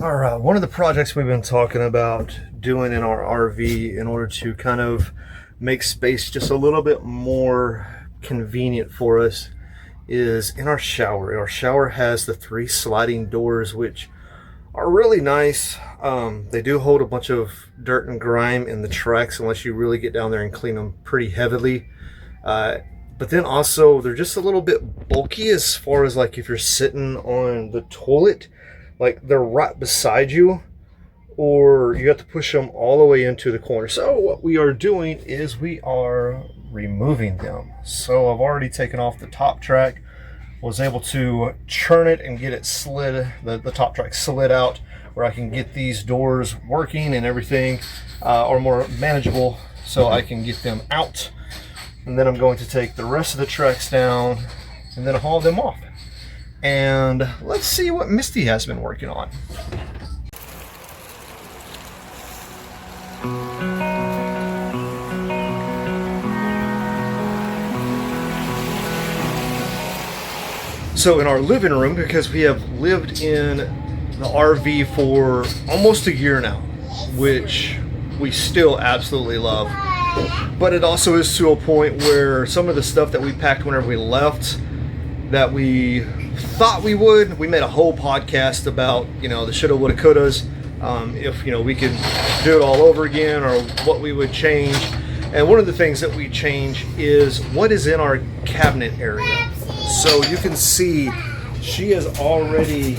All right, one of the projects we've been talking about doing in our RV in order to kind of make space just a little bit more convenient for us is in our shower. Our shower has the 3 sliding doors, which are really nice. They do hold a bunch of dirt and grime in the tracks unless you really get down there and clean them pretty heavily. But then also they're just a little bit bulky as far as like if you're sitting on the toilet, like they're right beside you, or you have to push them all the way into the corner. So what we are doing is we are removing them. So I've already taken off the top track, was able to churn it and get it slid, the top track slid out where I can get these doors working and everything, or more manageable, so I can get them out. And then I'm going to take the rest of the tracks down and then haul them off. And let's see what Misty has been working on. So in our living room, because we have lived in the RV for almost a year now, which we still absolutely love. But it also is to a point where some of the stuff that we packed whenever we left that we thought we would, we made a whole podcast about, the shoulda, woulda, couldas, if, we could do it all over again or what we would change. And one of the things that we change is what is in our cabinet area. So you can see she has already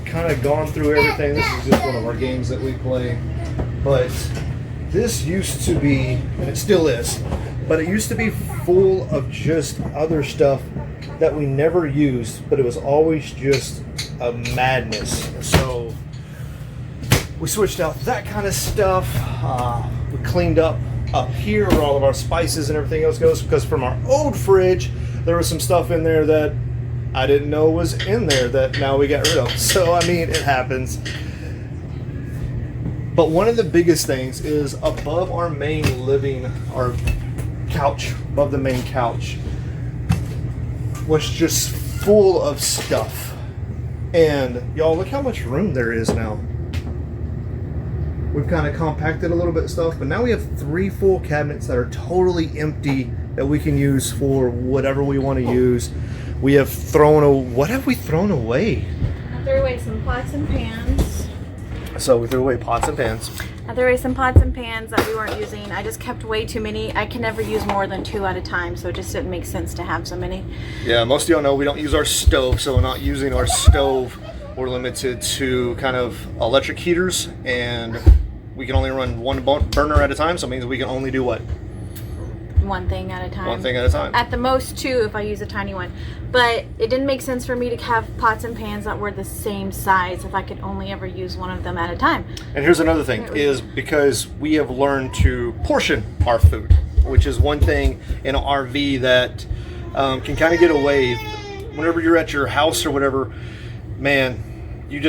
kind of gone through everything. This is just one of our games that we play. But this used to be, and it still is, but it used to be full of just other stuff that we never used, but it was always just a madness. So we switched out that kind of stuff. We cleaned up here where all of our spices and everything else goes, because from our old fridge, there was some stuff in there that I didn't know was in there that now we got rid of. So, I mean, it happens. But one of the biggest things is above our main our couch, above the main couch, was just full of stuff. And y'all, look how much room there is now. We've kind of compacted a little bit of stuff, but now we have 3 full cabinets that are totally empty that we can use for whatever we want to use. We have what have we thrown away? I threw away some pots and pans. So we threw away pots and pans. I threw away some pots and pans that we weren't using. I just kept way too many. I can never use more than 2 at a time, so it just didn't make sense to have so many. Yeah, most of y'all know we don't use our stove, so we're not using our stove. We're limited to kind of electric heaters, and we can only run 1 burner at a time, so it means we can only do what? 1 thing at a time. 1 thing at a time. At the most 2 if I use a tiny one. But it didn't make sense for me to have pots and pans that were the same size if I could only ever use 1 of them at a time. And here's another thing, is because we have learned to portion our food, which is one thing in an RV that can kind of get away. Whenever you're at your house or whatever, man, you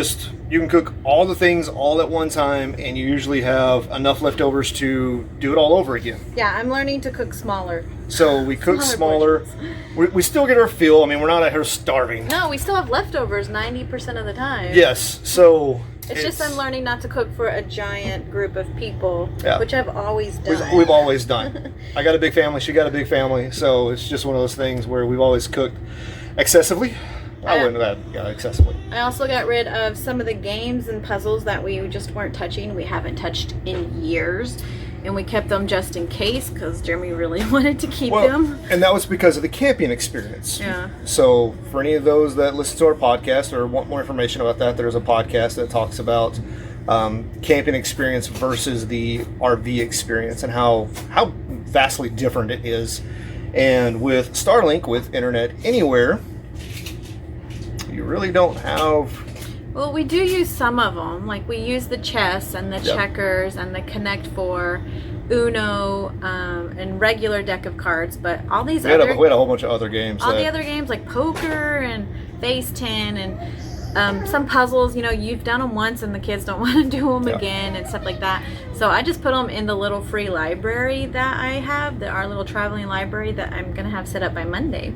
can cook all the things all at one time, and you usually have enough leftovers to do it all over again. Yeah, I'm learning to cook smaller. So we cook smaller. We still get our fill. I mean, we're not out here starving. No, we still have leftovers 90% of the time. Yes, so it's just I'm learning not to cook for a giant group of people, which I've always done. We've always done. I got a big family. She got a big family. So it's just one of those things where we've always cooked excessively. I wouldn't have had excessively. I also got rid of some of the games and puzzles that we just weren't touching. We haven't touched in years. And we kept them just in case because Jeremy really wanted to keep them. And that was because of the camping experience. Yeah. So for any of those that listen to our podcast or want more information about that, there's a podcast that talks about camping experience versus the RV experience and how vastly different it is. And with Starlink, with Internet Anywhere, you really don't have... Well, we do use some of them. Like we use the chess and the checkers and the Connect 4, Uno, and regular deck of cards. But all these we had a whole bunch of other games. All the other games like poker and Face 10 and some puzzles. You know, you've done them once and the kids don't want to do them again and stuff like that. So I just put them in the little free library that I have, our little traveling library that I'm going to have set up by Monday.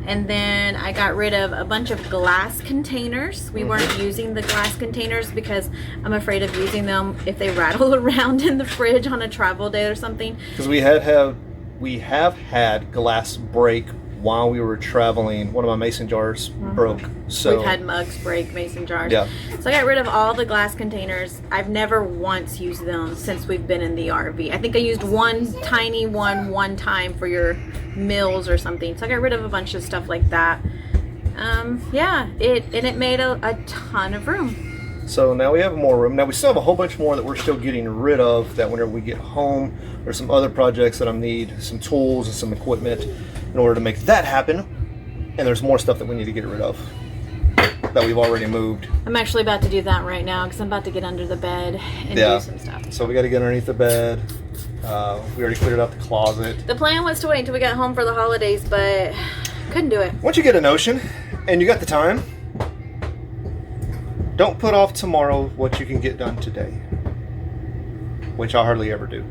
And then I got rid of a bunch of glass containers. We weren't using the glass containers because I'm afraid of using them if they rattle around in the fridge on a travel day or something. Because we have had glass break while we were traveling. One of my mason jars broke. So we've had mugs break, mason jars. Yeah. So I got rid of all the glass containers. I've never once used them since we've been in the RV. I think I used one tiny one time for your meals or something. So I got rid of a bunch of stuff like that. Yeah, it made a ton of room. So now we have more room. Now we still have a whole bunch more that we're still getting rid of, that whenever we get home, there's some other projects that I need, some tools and some equipment in order to make that happen. And there's more stuff that we need to get rid of that we've already moved. I'm actually about to do that right now because I'm about to get under the bed and do some stuff. So we got to get underneath the bed. We already cleared out the closet. The plan was to wait until we got home for the holidays, but couldn't do it. Once you get a notion and you got the time, don't put off tomorrow what you can get done today, which I hardly ever do.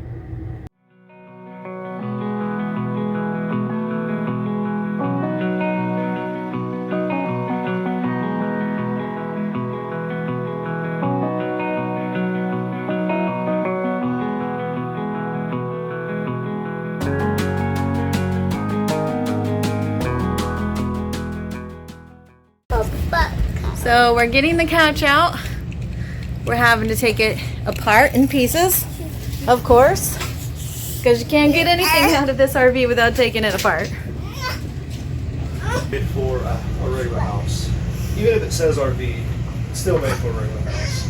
So we're getting the couch out. We're having to take it apart in pieces, of course, because you can't get anything out of this RV without taking it apart. Made for a regular house. Even if it says RV, it's still made for a regular house.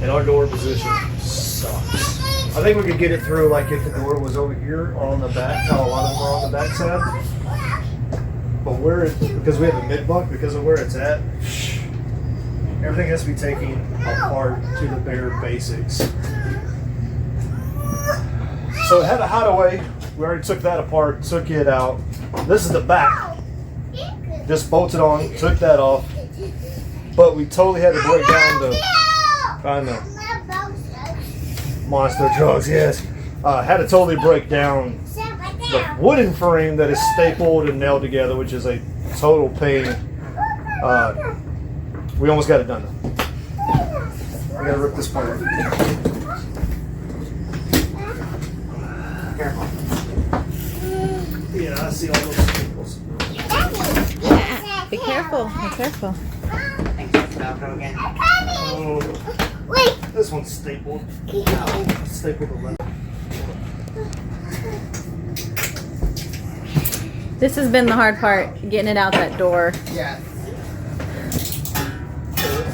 And our door position sucks. I think we could get it through like if the door was over here or on the back, how a lot of them are on the back side. But because we have a mid-bunk, because of where it's at, everything has to be taken apart to the bare basics. So it had a hideaway. We already took that apart, took it out. This is the back. Just bolted on, took that off. But we totally had to break down the, I know, monster drugs, yes. Had to totally break down the wooden frame that is stapled and nailed together, which is a total pain. We almost got it done though. I gotta rip this part off. Careful. Yeah, I see all those staples. Yeah, be careful, be careful. Again. Oh, wait. This one's stapled. Oh, stapled the left. This has been the hard part, getting it out that door. Yeah.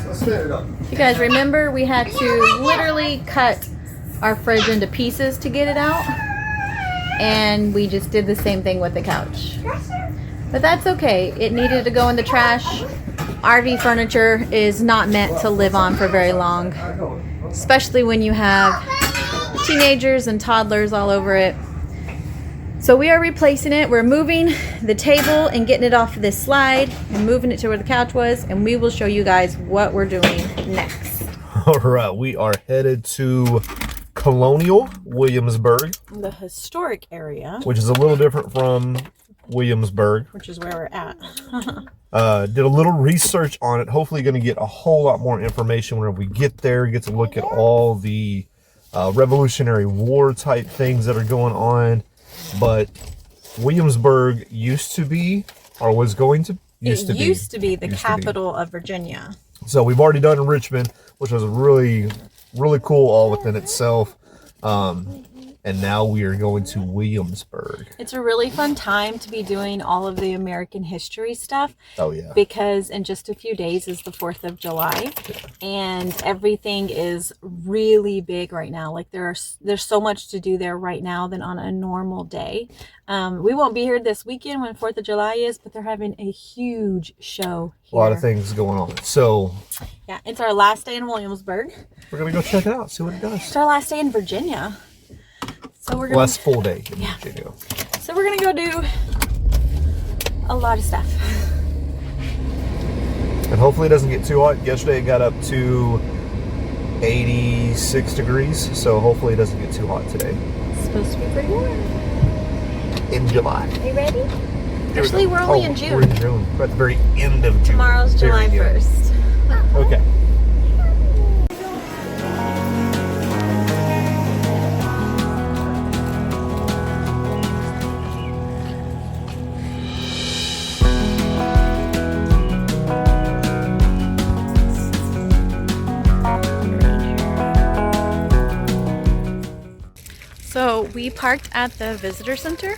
Let's stand it up. You guys remember we had to literally cut our fridge into pieces to get it out? And we just did the same thing with the couch. But that's okay. It needed to go in the trash. RV furniture is not meant to live on for very long, especially when you have teenagers and toddlers all over it. So we are replacing it. We're moving the table and getting it off of this slide and moving it to where the couch was, and we will show you guys what we're doing next. All right, we are headed to Colonial Williamsburg, The historic area, which is a little different from Williamsburg. which is where we're at. Did a little research on it. Hopefully going to get a whole lot more information whenever we get there. Get to look at all the Revolutionary War type things that are going on. But Williamsburg used to be, or was going to, It used to be the capital of Virginia. So we've already done Richmond, which was really, really cool all within itself. And now we are going to Williamsburg. It's a really fun time to be doing all of the American history stuff. Oh, yeah. Because in just a few days is the 4th of July. Yeah. And everything is really big right now. Like there's so much to do there right now than on a normal day. We won't be here this weekend when 4th of July is, but they're having a huge show here. A lot of things going on. So yeah, it's our last day in Williamsburg. We're going to go check it out, see what it does. It's our last day in Virginia. So we're gonna, last full day in Virginia. So we're gonna go do a lot of stuff. And hopefully it doesn't get too hot. Yesterday it got up to 86 degrees, so hopefully it doesn't get too hot today. It's supposed to be pretty warm. In July. Are you ready? Actually, we're only in June. We're in June. We're at the very end of June. Tomorrow's July Very end. 1st. Okay. So we parked at the visitor center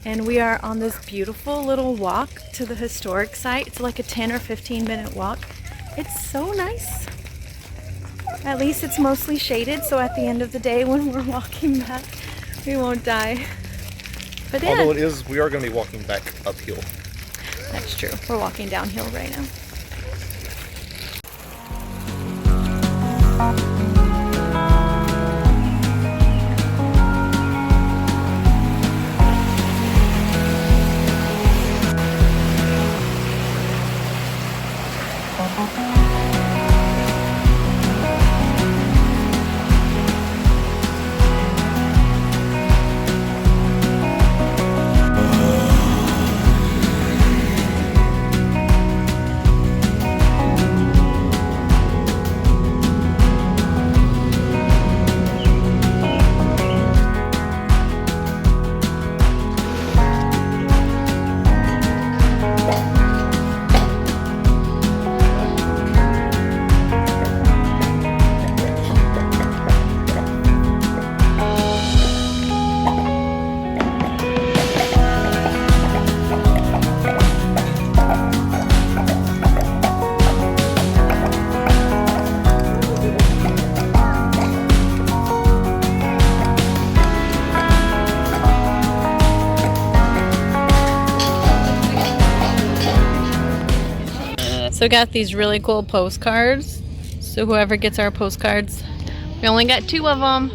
and we are on this beautiful little walk to the historic site. It's like a 10 or 15 minute walk. It's so nice. At least it's mostly shaded, so at the end of the day when we're walking back, we won't die. But yeah, Although we are going to be walking back uphill. that's true. We're walking downhill right now. So we got these really cool postcards. So whoever gets our postcards, we only got 2 of them.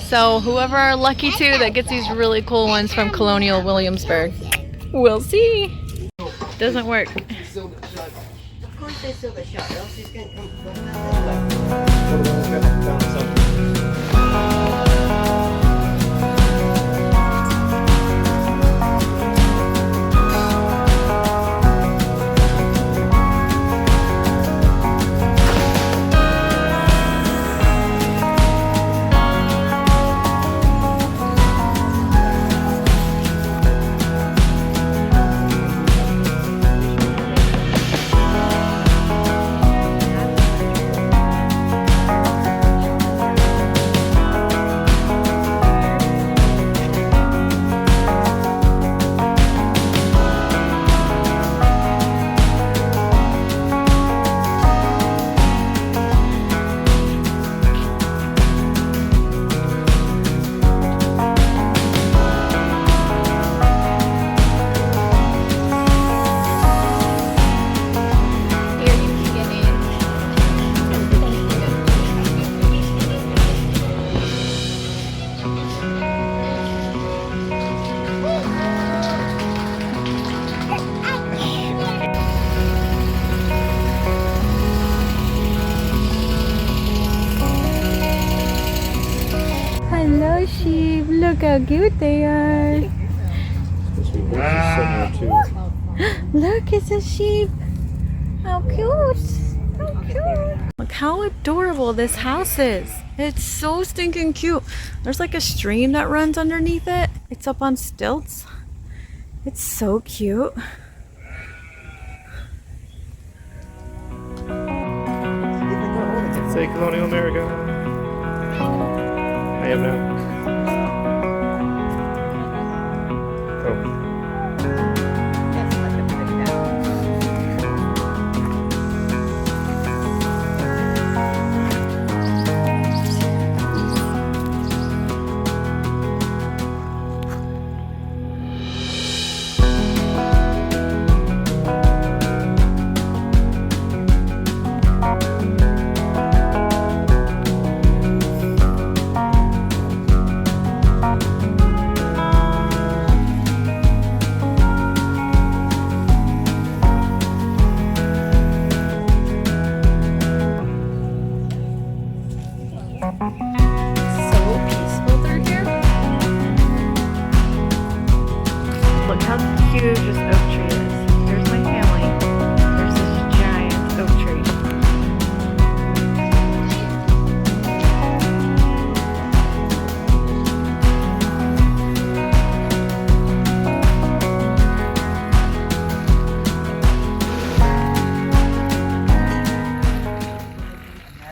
So whoever are lucky to that gets these really cool ones from Colonial Williamsburg. We'll see. Doesn't work. Of course they seal the shot, else he's going to come floating out this way. Hello sheep, look how cute they are. Look, it's a sheep. How cute. How cute. Look how adorable this house is. It's so stinking cute. There's like a stream that runs underneath it. It's up on stilts. It's so cute. Say Colonial America. I have no.